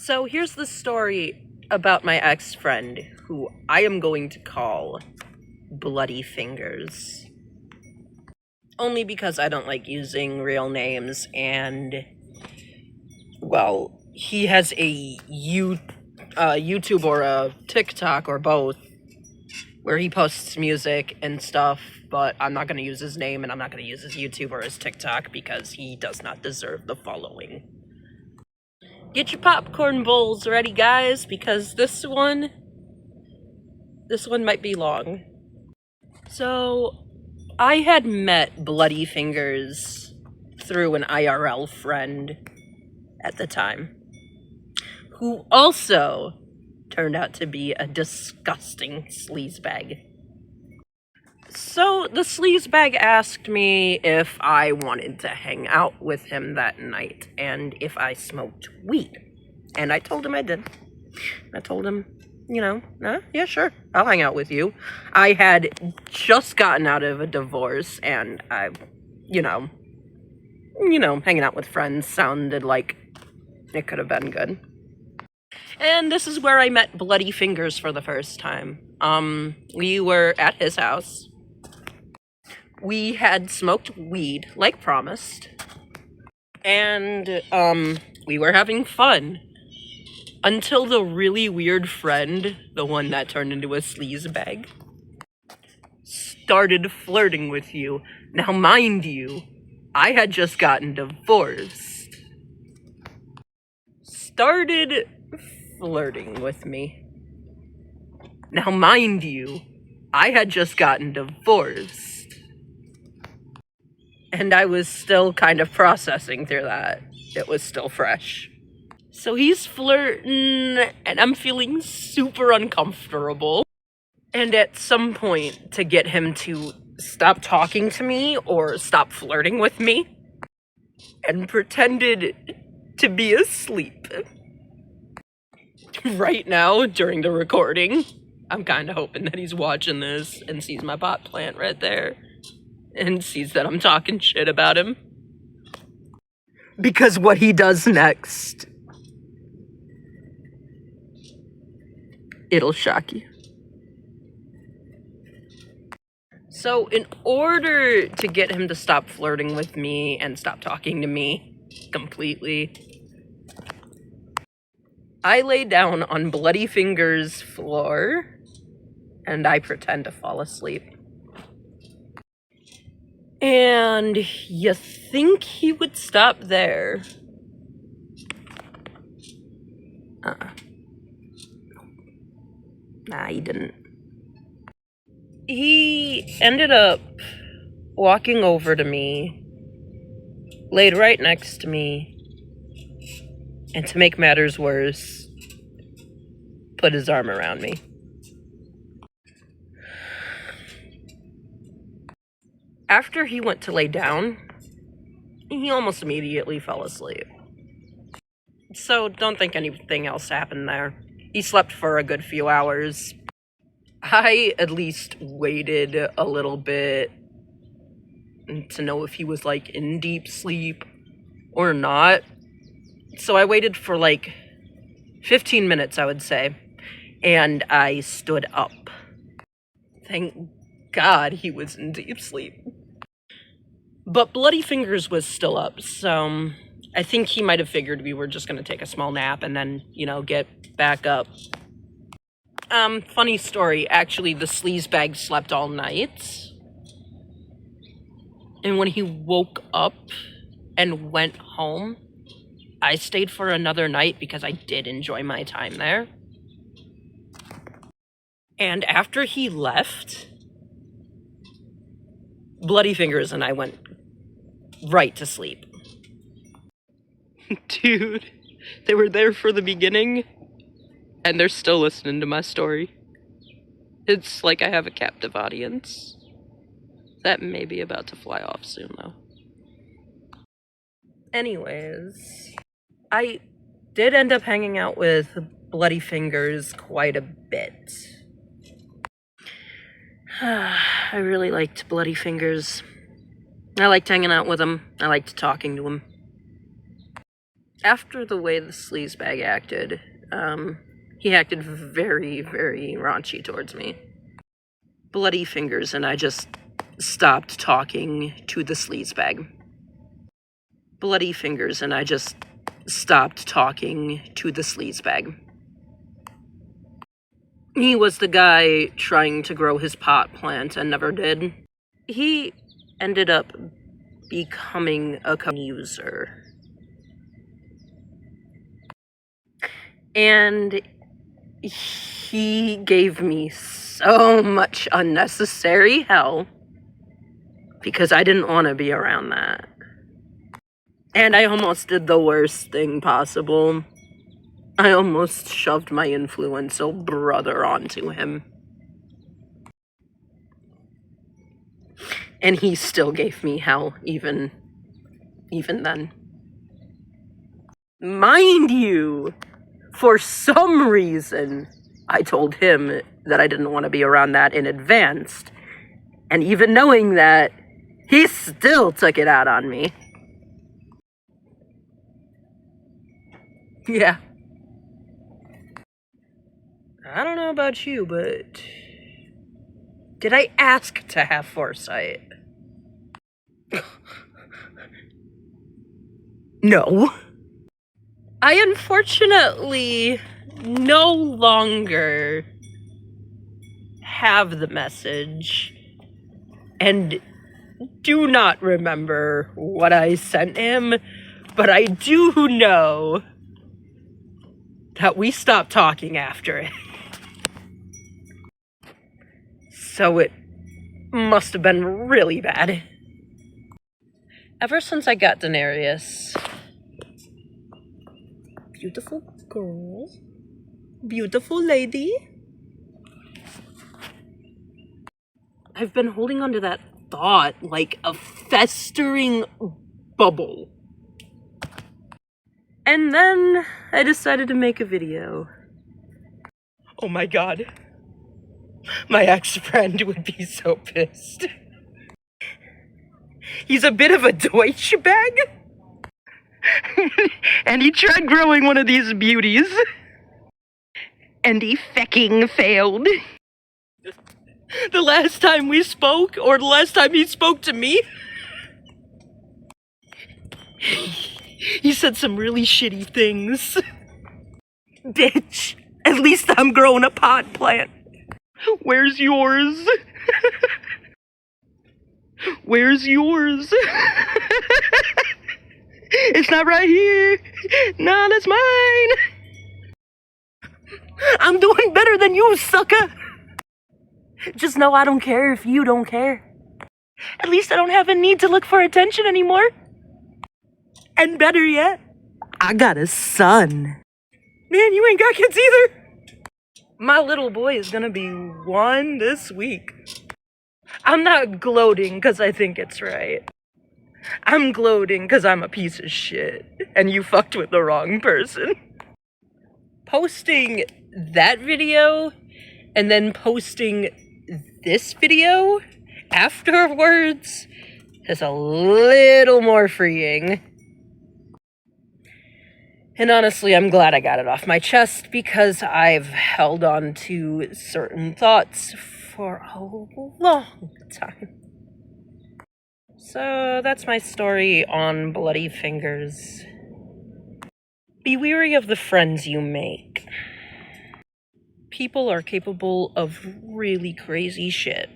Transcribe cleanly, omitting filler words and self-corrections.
So here's the story about my ex-friend, who I am going to call Bloody Fingers. Only because I don't like using real names, and, well, he has a YouTube or a TikTok or both, where he posts music and stuff, but I'm not going to use his name, and I'm not going to use his YouTube or his TikTok, because he does not deserve the following. Get your popcorn bowls ready, guys, because this one might be long. So, I had met Bloody Fingers through an IRL friend at the time, who also turned out to be a disgusting sleazebag. So, the sleazebag asked me if I wanted to hang out with him that night, and if I smoked weed. And I told him I did. I told him, yeah, sure, I'll hang out with you. I had just gotten out of a divorce, and I, hanging out with friends sounded like it could have been good. And this is where I met Bloody Fingers for the first time. We were at his house. We had smoked weed, like promised. And, we were having fun. Until the really weird friend, the one that turned into a sleazebag, started flirting with you. Now, mind you, I had just gotten divorced. Started flirting with me. Now, mind you, I had just gotten divorced. And I was still kind of processing through that. It was still fresh. So he's flirting, and I'm feeling super uncomfortable. And at some point, to get him to stop talking to me or stop flirting with me, and pretended to be asleep. Right now, during the recording, I'm kind of hoping that he's watching this and sees my pot plant right there, and sees that I'm talking shit about him. Because what he does next, it'll shock you. So, in order to get him to stop flirting with me and stop talking to me completely, I lay down on Bloody Fingers' floor, and I pretend to fall asleep. And you think he would stop there? Nah, he didn't. He ended up walking over to me, laid right next to me, and to make matters worse, put his arm around me. After he went to lay down, he almost immediately fell asleep. So don't think anything else happened there. He slept for a good few hours. I at least waited a little bit to know if he was, in deep sleep or not. So I waited for, 15 minutes, I would say, and I stood up. Thank God he was in deep sleep. But Bloody Fingers was still up, so I think he might have figured we were just going to take a small nap and then, get back up. Funny story, actually, the sleazebag slept all night. And when he woke up and went home, I stayed for another night because I did enjoy my time there. And after he left, Bloody Fingers and I went right to sleep. Dude, they were there for the beginning, and they're still listening to my story. It's like I have a captive audience. That may be about to fly off soon, though. Anyways, I did end up hanging out with Bloody Fingers quite a bit. I really liked Bloody Fingers. I liked hanging out with him. I liked talking to him. After the way the sleazebag acted, he acted very, very raunchy towards me. Bloody fingers, and I just stopped talking to the sleazebag. Bloody fingers, and I just stopped talking to the sleazebag. He was the guy trying to grow his pot plant and never did. He ended up becoming a user. And he gave me so much unnecessary hell because I didn't want to be around that. And I almost did the worst thing possible. I almost shoved my influential brother onto him. And he still gave me hell, even then. Mind you, for some reason, I told him that I didn't want to be around that in advance. And even knowing that, he still took it out on me. Yeah. I don't know about you, but did I ask to have foresight? No. I unfortunately no longer have the message and do not remember what I sent him, but I do know that we stopped talking after it. So it must have been really bad. Ever since I got Daenerys. Beautiful girl. Beautiful lady. I've been holding onto that thought like a festering bubble. And then I decided to make a video. Oh my god. My ex-friend would be so pissed. He's a bit of a Deutschbag. And he tried growing one of these beauties. And he fecking failed. The last time we spoke, or the last time he spoke to me, he said some really shitty things. Bitch, at least I'm growing a pot plant. Where's yours? Where's yours? It's not right here. Nah, that's mine. I'm doing better than you, sucker. Just know I don't care if you don't care. At least I don't have a need to look for attention anymore. And better yet, I got a son. Man, you ain't got kids either. My little boy is gonna be 1 this week. I'm not gloating because I think it's right. I'm gloating because I'm a piece of shit and you fucked with the wrong person. Posting that video and then posting this video afterwards is a little more freeing. And honestly, I'm glad I got it off my chest because I've held on to certain thoughts for a long time. So that's my story on Bloody Fingers. Be wary of the friends you make. People are capable of really crazy shit.